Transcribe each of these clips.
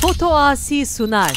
Foto Asi sunar.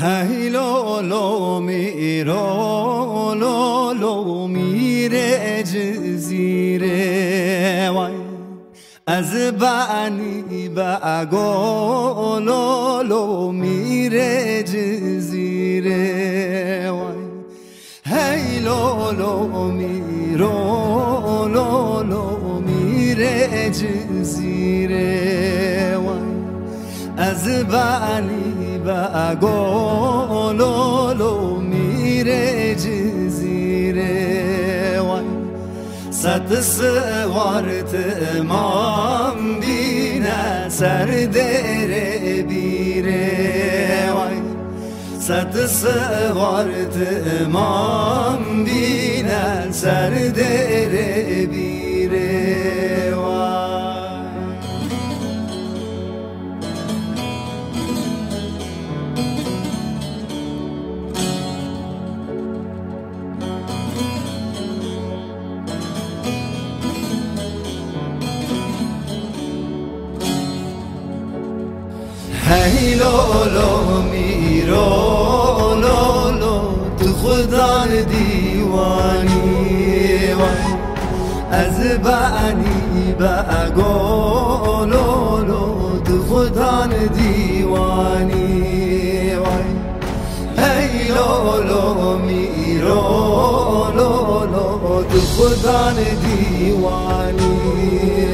هی لولو میرو لولو میره جزیره وای از بانی بگو لولو میره جزیره وای هی لولو میرو لولو میره جزیره وای از بانی بگو لولو میره جزیره وای صد سوار تمام بینه سر دره بیره وای صد سوار تمام بینه سر دره بیره وای هی لولو میرو لولو تو خدا دیوانی وای از بانی بگو لولو تو خدا دیوانی وای هی لولو میرو لولو تو خدا دیوانی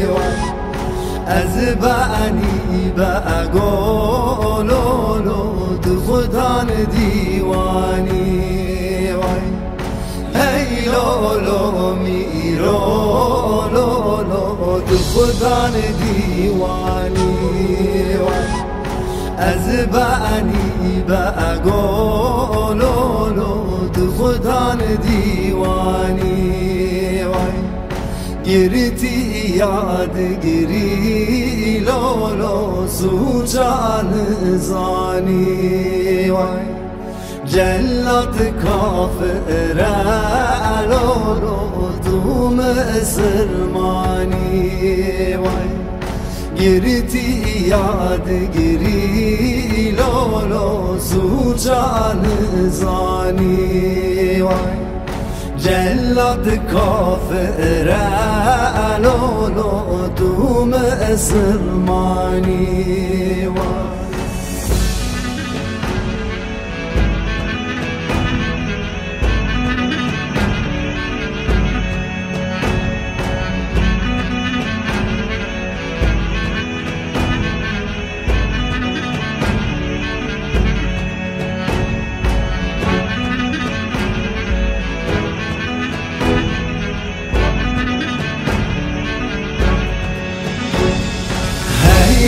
وای از بانی بگو لولو تو خدا دیوانی وای هی لولو میرو لولو تو خدا دیوانی وای از بانی بگو لولو تو خدا دیوانی وای گرتی یاد گری لولو سوچان زانی وای جلت کافر لولو تو مسلمانی وای گرتی یاد گری لولو سوچان زانی وای جلد کافر لولو تو مسلمانی وای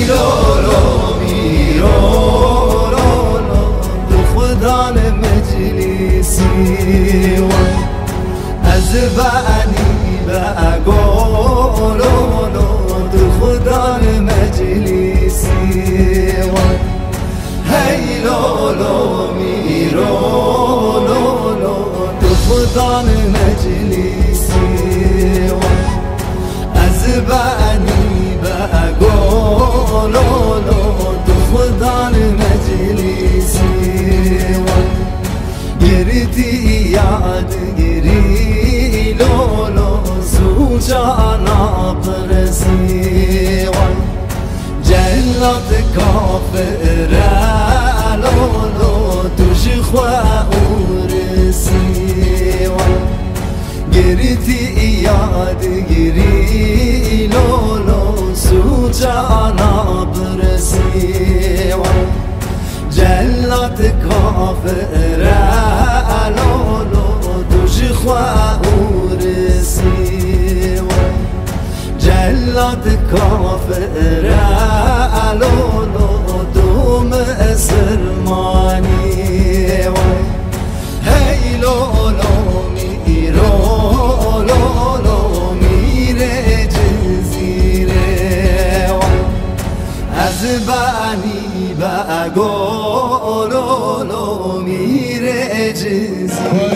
لولو میرو لولو تو خدا مجلسی وای از بانی بگو لولو تو خدا مجلسی وای هی لولو میرو لولو تو خدا مجلسی وای از بانی بگو لولو تو خدا مجلسی وای گرتی یاد گری لولو سوچانا پرسی وای جلت کافر لولو توش خواه ورسی وای گرتی یاد گری لولو سوچانا برسی وای جلت کافر لولو دوش خواه ورسی وای جلت کافر لولو دوم مسلمانی وای هی لولو میرو لولو میره جزیره وای از بانی بگو لولو میره جزیره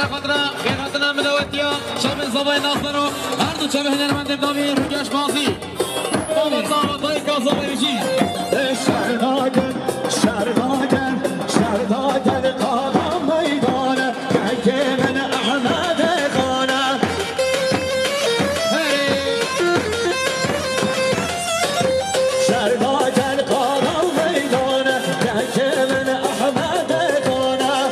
خاطره خیراتنا مدوتیا شب زبای ناصرو هر دو شب هنرمند داوی روگاش بازی بابا زبای کاسو بیشی شرداگر شرداگر شرداگر قادم میدانه که من احمد خانه شرداگر قادم میدانه که من احمد خانه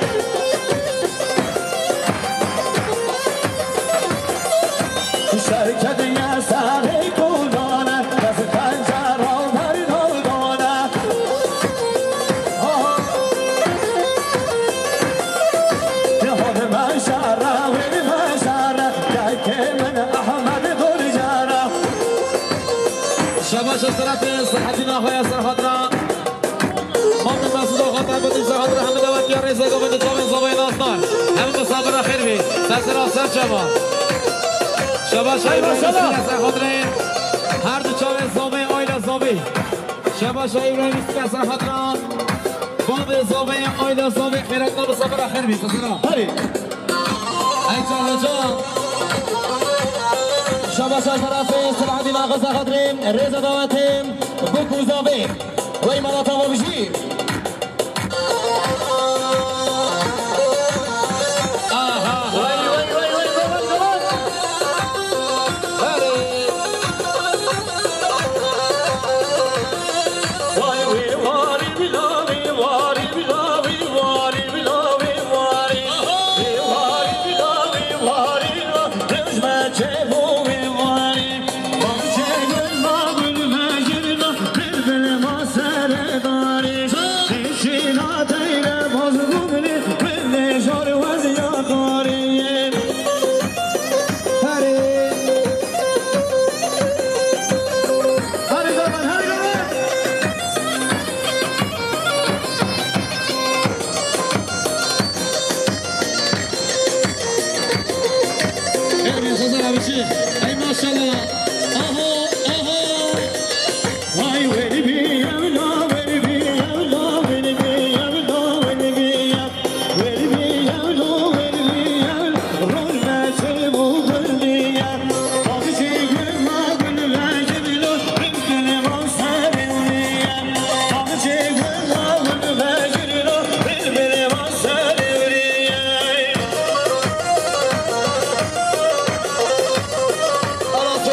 شرکت یا سری کلانه دست پنجر را مردانه جهان من شهره وین من شهره که من احمد گلجاره شباش طرف صحتی ناخوی سرخاطره مامن مسعود خاطر بودی سرخاطره همه دوتیا رئیس گوبند زبای ناصر همه مسابقه خیر بی سر سر شما شباش ابراهیم سرخاطره هر دو چاوه زبای آیل زبای شباش ابراهیم سرخاطره باب زبای آیل زبای خیرات مسابقه خیر بی سر ای جان شباش طرف سلعتی ناقص خاطریم رضا دعوتیم بکو زبای و ایمانات و بشیر ای ماشاءالله آها آها وای وی بی املا وی بی املا وی بی املا وی بی وی بی املا وی بی رول مچه مو بردیا آخشی گل ما گل وجبلو بنتن ما سروریا آخشی گل ما گل وجبلو بنتن ما سروریا خلاص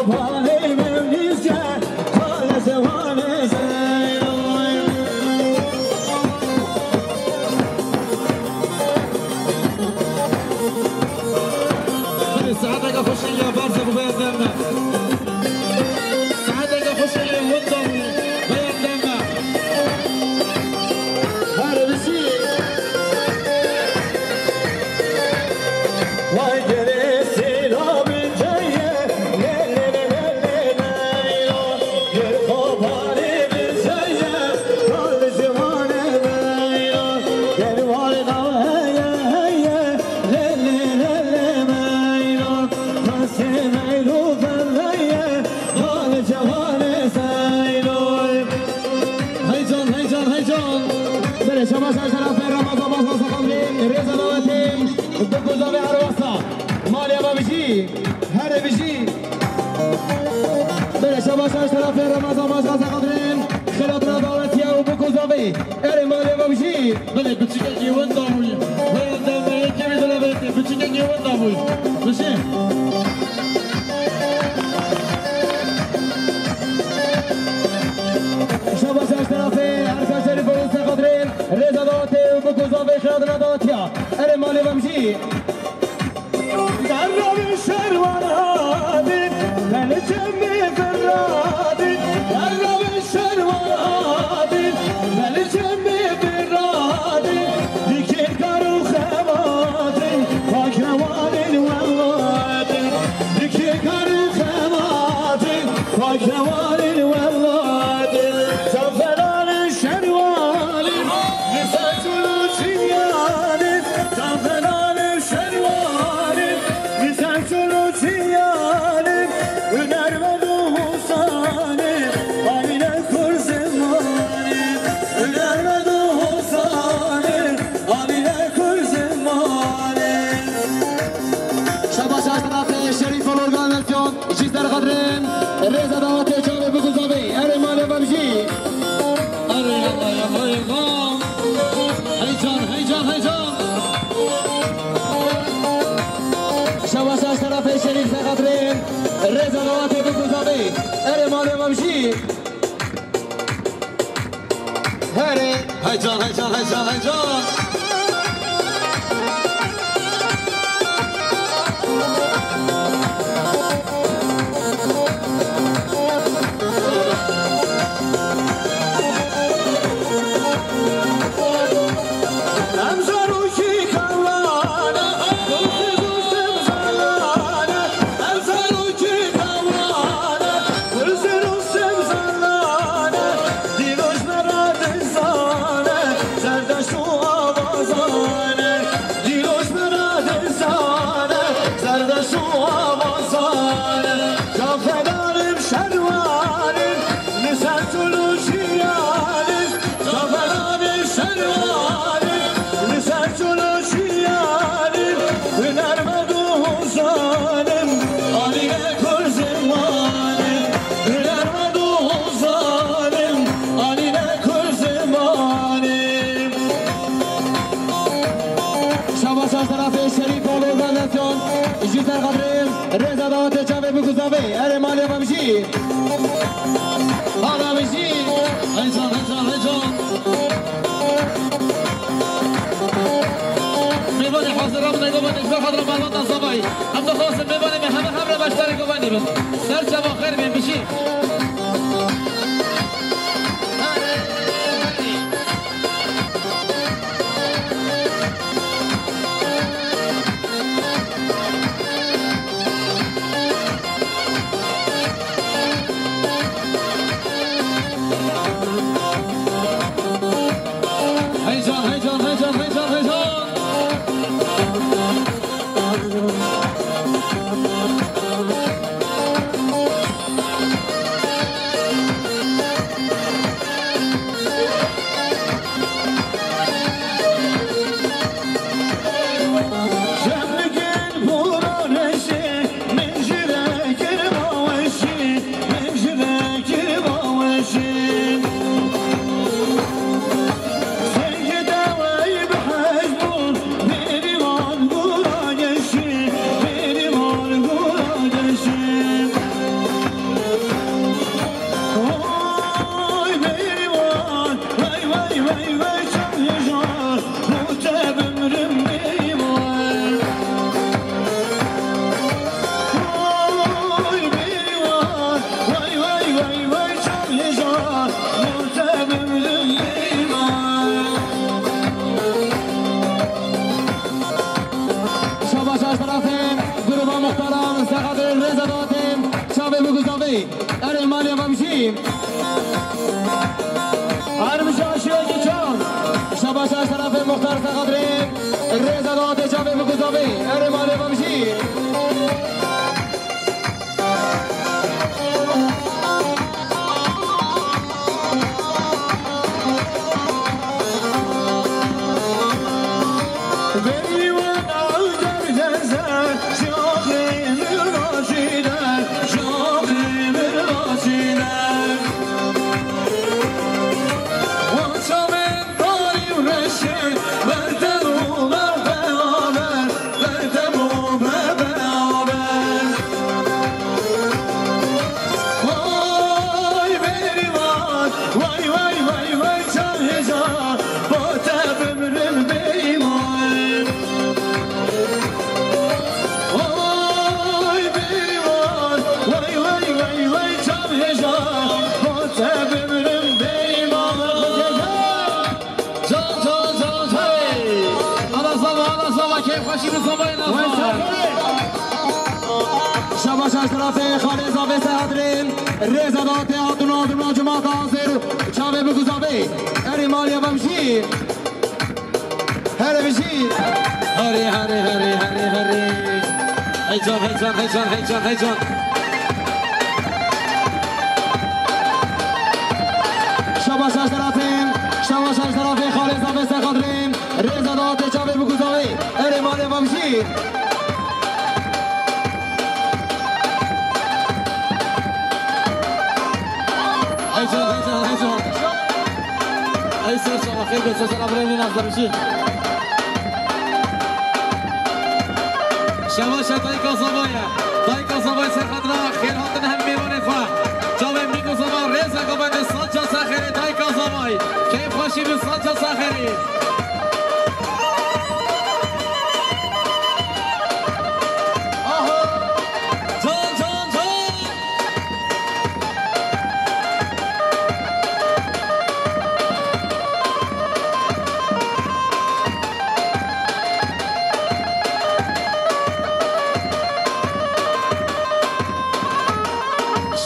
بالي مونيسة قال زواني زينوي سعادتك أخشي يا بارزة ببيت دمنا سعادتك أخشي يا وطن بيت دمنا هذا بشي واجري سيلو بالجاية يرقو بالي بالزاية كل زماني ميلو يالوالد هيا هيا ليلي ميلو بس ميلو فالهيا كل جواني سيلو هيجان هيجان هيجان بله شما شاشترا في رمضان باز قبلين رزا دواتیم بکوزا به عروسا مالی با بجی هر بجی بله شما شاشترا في رمضان باز قبلين خلطنا دواتی و بکوزا به ار مالی با بجی بله بچیک گیوان داموی بله دامه یکی میدونه بله بچیک گیوان داموی بشه شما شاشترا في عرفه شریف و قبلين رزا دواتی و بکوزا به خلطنا دواتی ار مالی با بجی درب شروانادی من جمی فرادی درب شروانادی من جمی فرادی دیگه کارو خمادی پاکروانی ولادی دیگه کارو خمادی پاکروانی ولادی زفران شروانی نساتلو چیانی زفران شروانی نساتلو چیانی ونرمد حسانی آمینه کرزمانی ونرمد حسانی آمینه کرزمانی شباش اشتراف شریف الارگانیزاسیون چیز در قدرین رضا دعوت جامعه بگذابی ارمان بمجی اره یالله یالله یالله هیجان هیجان هیجان شباش اشتراف شریف در قدرین رضا دعوت بگذابی ارمان بمجی هره هیجان هیجان هیجان هیجان رضا دعوت جامعه بگذابی ارمان بمجی حالا بجی هیجان هیجان هیجان میوانی حاضرام نگوانی به خاطر مالات نصابی هم تو خواستم میوانی به همه همه بشتر گوانی بس سر جوان خیر بین بشی هیجان هیجان هیجان هیجان هیجان جاوه بگذاوی اره مالی بمشی عربش آشیایی چان شباش از طرف مختار سقدرین رزا داده جاوه بگذاوی اره مالی بمشی شباش از طرف خالد زاوی سهدرین رزا داده آدونا جماعت حاضر چاوه بگذاوی اری مالیا بمشی هره بشی هری هیجان شباش از طرف خالد زاوی سهدرین رزا داده چاوه بگذاوی اری مالیا بمشی هيجان شباب خير بس انا بريني ناخذ بشي شباش دايكا صبايا سخدنا خير هاتنا هم ميوان فا جاوي ميكو صبا ريزا قبل الصجة ساخري دايكا صباي كيف خشي بالصجة ساخري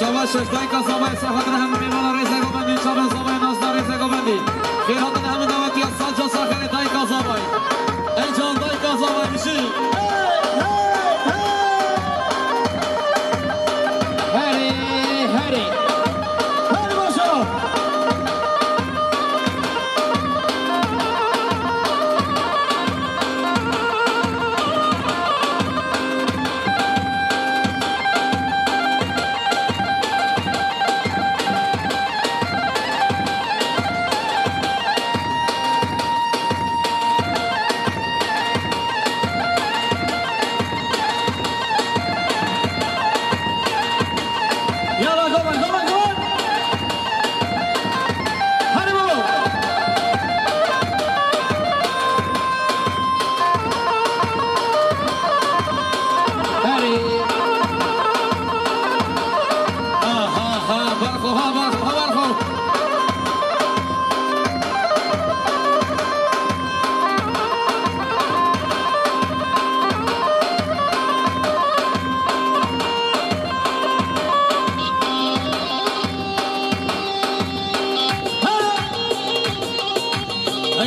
شباش دايكا صباي سخدنا هم ميوان ريزا قبل شباب صباي ناصر ريزا قبل خير هاتنا هم دعوتي الصجة ساخري دايكا صباي هيجان دايكا صباي بشي هری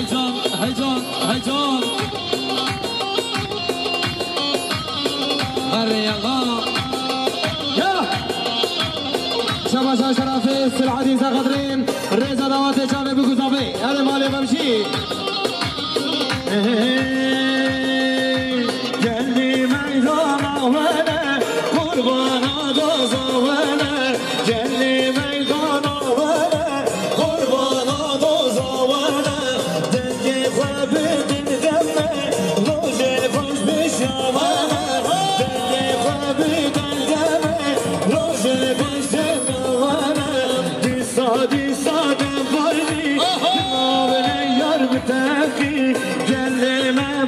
باشا هيجان هري الله يلا شباش شرافي العزيز قدرين رزا دواتي شافي بگذاوی اره مالی بمشي جلي ميدان وانا قربانا دوزا وانا جلي ميدان وانا قربانا دوزا وانا دنجي خوابت الدمه روجي خوش بشوانا دنجي خوابت الدمه روجي خوش بشوانا دي صاد بردي نور يار بتاكي جلي ما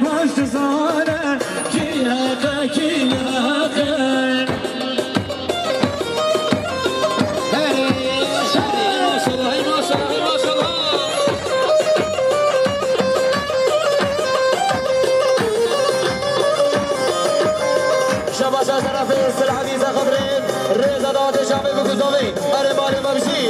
شعبي بگذاوی اره مالی بمشی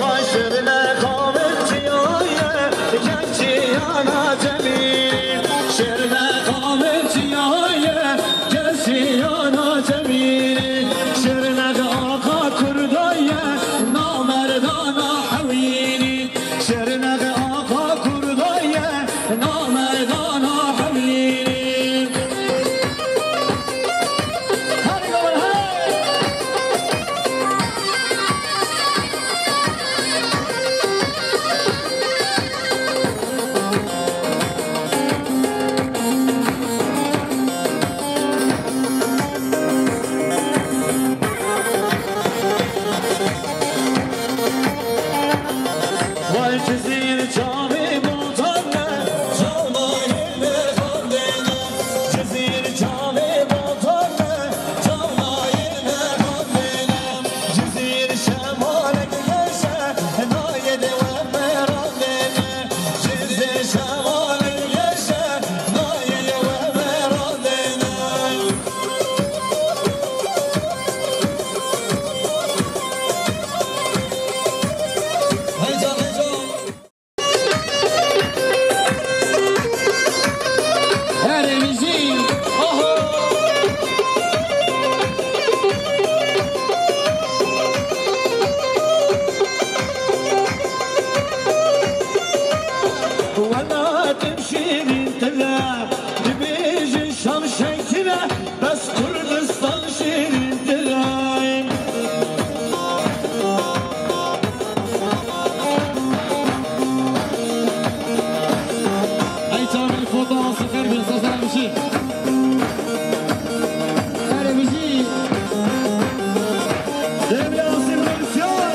واشرنا قامت جيايا كشيانا جميل شرنا قامت جيايا كشيانا جميل شرنا آقا كردايا نامردانا حويني شرنا آقا كردايا نامردانا حويني والجزير جامي بوطننا جمايل مغنينا جزير جامي بوطننا جمايل مغنينا جزير شمالك يشا نايد ومرانينا جزير شمالك يشا نايد ومرانينا اره میشی آهو ولا تمشي من تلعب تبيج الشام شيكنا بس كردستان شيرين تلعب ای چاوی فوتا سفر بین سازن میشی اره میشی دبي عاصم الفيون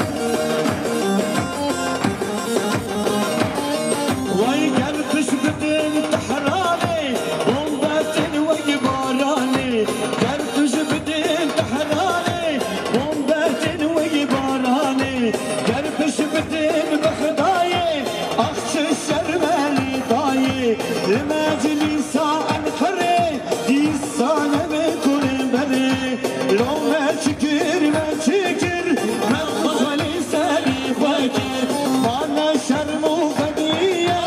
وي قلبش بدين تحراني ومباتن ويباراني قلبش بدين تحراني ومباتن ويباراني قلبش بدين بخداي اخش الشرمالي ضاي المجلس عن فري دي السنة بكل بري لو ما تشكر ما تشكر ما خلي سالي فاكر ما شرم وفدية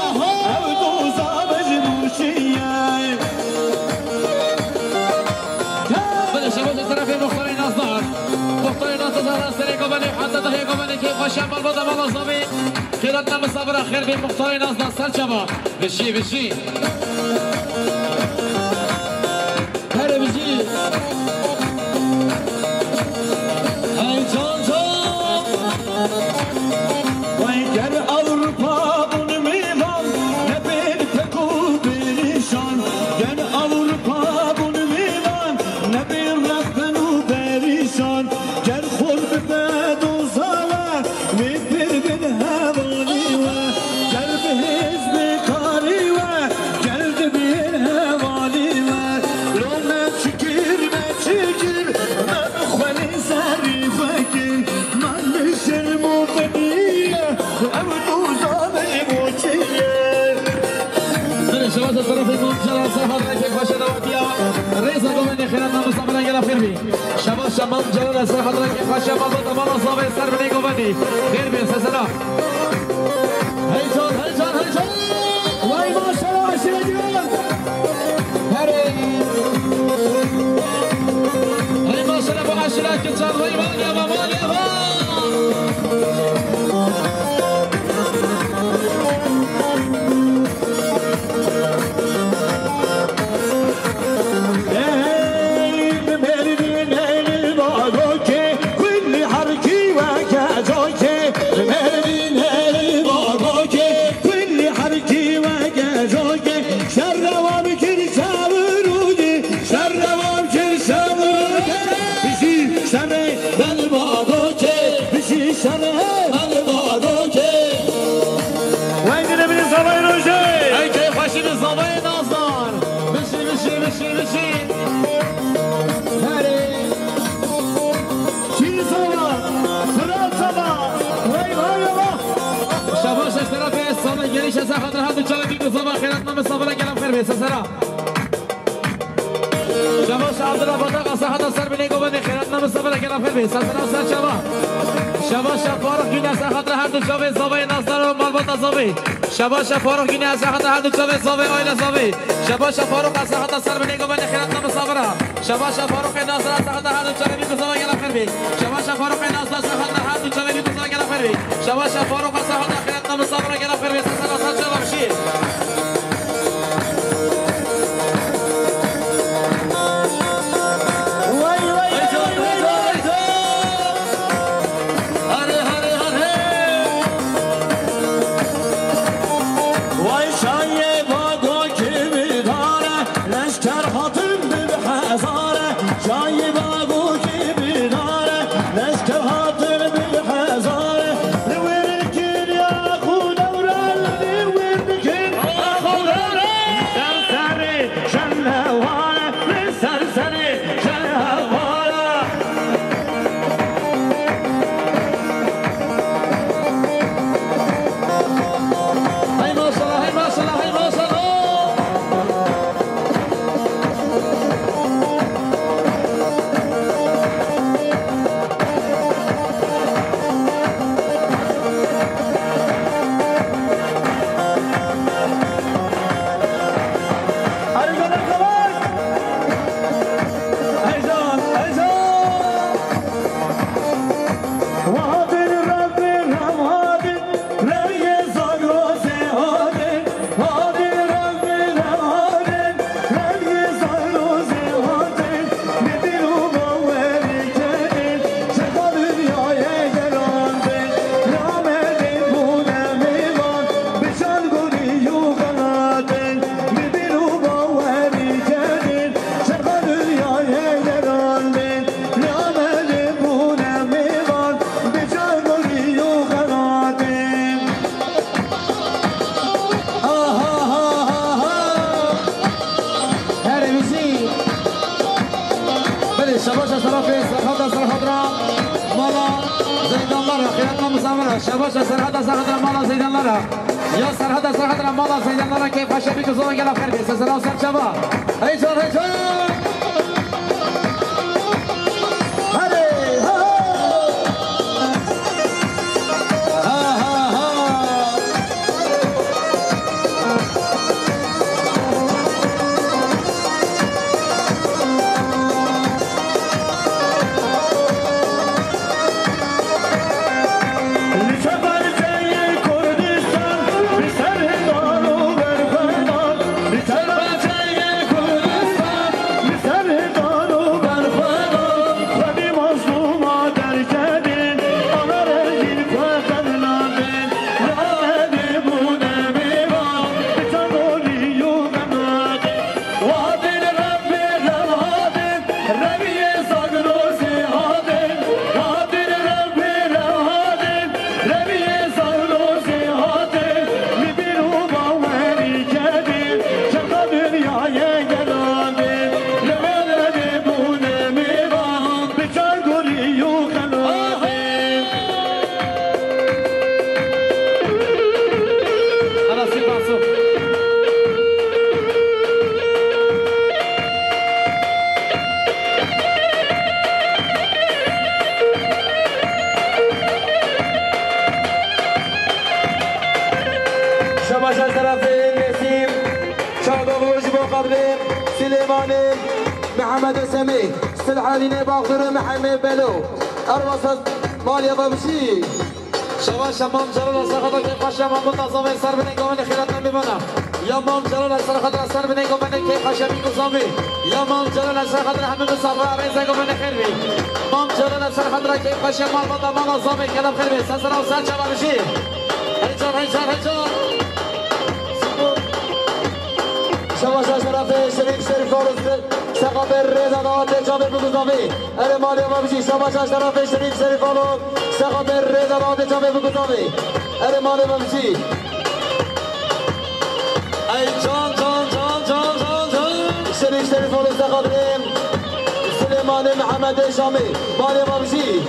او دوزة مجنوشية بله شباب طرف مختاری نازدار مختاری نازدار از طریق گوانی حتی دهی گوانی که خوشم بالبود اما نازدامی خیرات نمصابر خیر بین مختاری نازدار سر چما بشی بشی هره بشی ای جان جان وای گر اروپا بون میوان نبیر پکو بریشان گر اروپا بون میوان نبیر رفتن و بریشان گر خود ببد و زاله میبیر بین هوانی و گر به حزب کاری و گر بین هوانی و لو نچکر من خوالی سری فکر من بشرم و فنیه او دوزانه موچیه بله شباب طرف منجر صفحات رنگ خوش نواتیا ریزا گوانی خیرات نمصابر گلا خیر بین شباب شمام جلال صفحات رنگ خوش بالبود اما نازدامی سر بین گوانی خیر بین سسنا هی جان هی جان هی جان وای ماشالله عشیره جان هره هی ماشالله با عشره که جان وی مالیا با مالیا با شاء خاطر هذا الجواب يقول صباح خيرات ما مصابر لك كلام خير بس سلام شباش عبدالله بطاقة صحة سر بنيگو بنی خیرات نام سفر اگر فیلمی سلطنت سر شبا شباش فارغ گینه از خاطر هر دو جاوی زاوی ناصر و مالبات زاوی شباش فارغ گینه از خاطر هر دو جاوی زاوی آیل زاوی شباش فارغ از خاطر سر بنیگو بنی خیرات نام سفر شباش فارغ ناصر از خاطر هر دو جاوی بیکو زاوی اگر فیلمی شباش فارغ ناصر از خاطر هر دو جاوی بیکو زاوی اگر فیلمی شباش فارغ از خاطر خیرات نام سفر اگر فیلمی سلطنت سر شبا بشیر شباش سرحد مالا زیدانلارا یا سرحد مالا زیدانلارا که پاشبی که زوان گلا خیر بیست سلام سر شبا هی جان محمد سمي سلعاني باخر محمد بلو أربصة ماليا بمشي شباب شمام جلال سرخط که پاشم منتظم سر بنگوان خیرات نمیبنا یا مام جلال سرخط سر بنگوان که پاشمی گزامی یا مام جلال سرخط همه مسافر عریضه گوان خیر بی مام جلال سرخط که پاشم مال زامی کلام خیر بی سر و سر شباب بشی هیچان شباب شرف شریف کارو ثقافت رضا داد جامع بگذاری اره مالی ما بشی شباب شرف شریف کارو ثقافت رضا داد جامع بگذاری اره مالی ما بشی ای جان شریف کارو ثقافت سلیمان محمد شامی مالی ما بشی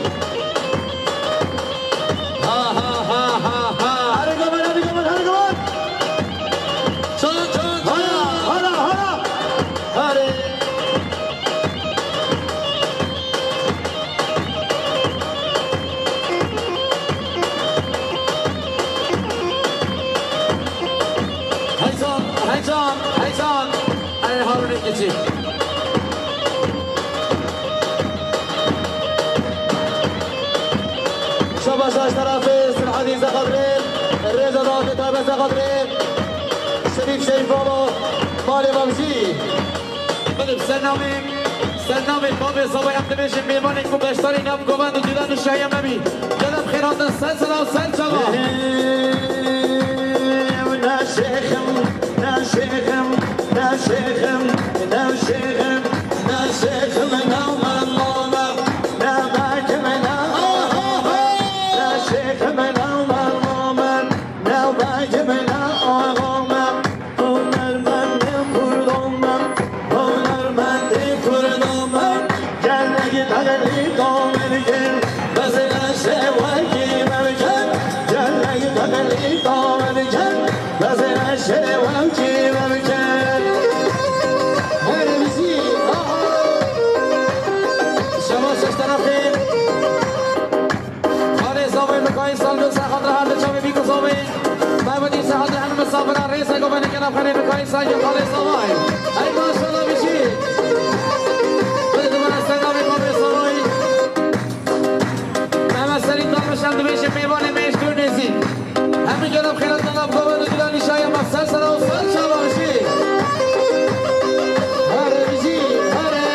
شباش از طرف سرحدی زقدرین رضا داد تابع زقدرین شریف شریفانو مالی بابجی بله سرنامه باب زبای هم دمیشه میمانی که بشتاری نم گوند و دیدن و شایم نمی جنب خیرات سلسله و سلسله رئیس گوبنه کنم خرید میکنی سایه خاله سوای ای ماشاءالله میشی بده دوباره سلامی بابی سوای همه سری دامش هم دویشه میوانه میش دور نیزی همین کنم خیرات نام گوبنه دیدانی شایه مفصل سلا و سل شما میشی هره میشی هره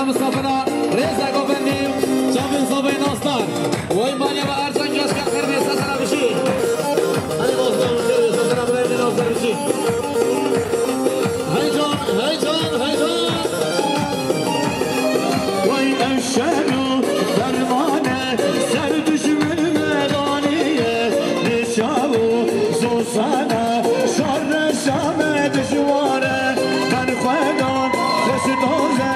مسافرة ريزا قوبني شامل صوبي ناصر ويمانيا بأرجان جاش كأخير بيسا سنة بشي هاي ناصر بشي بيسا سنة بلدي ناصر بشي هيجان هيجان هيجان وين الشهر درمانه سر دشمن ميدانيه نشاو زوزانه شر شام دشواره من خدان خسدوزه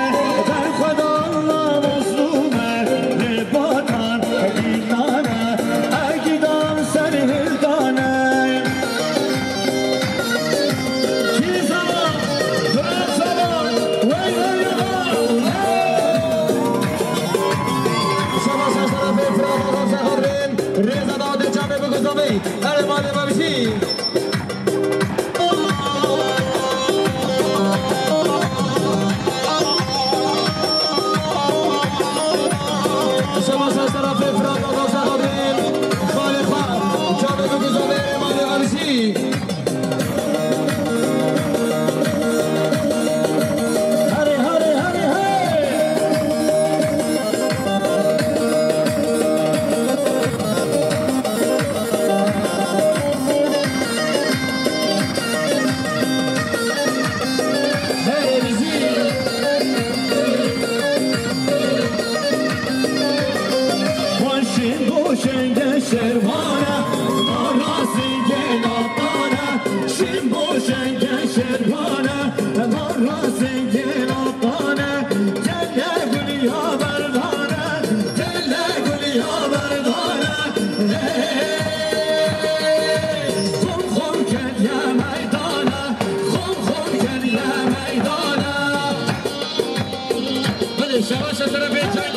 شباش طرف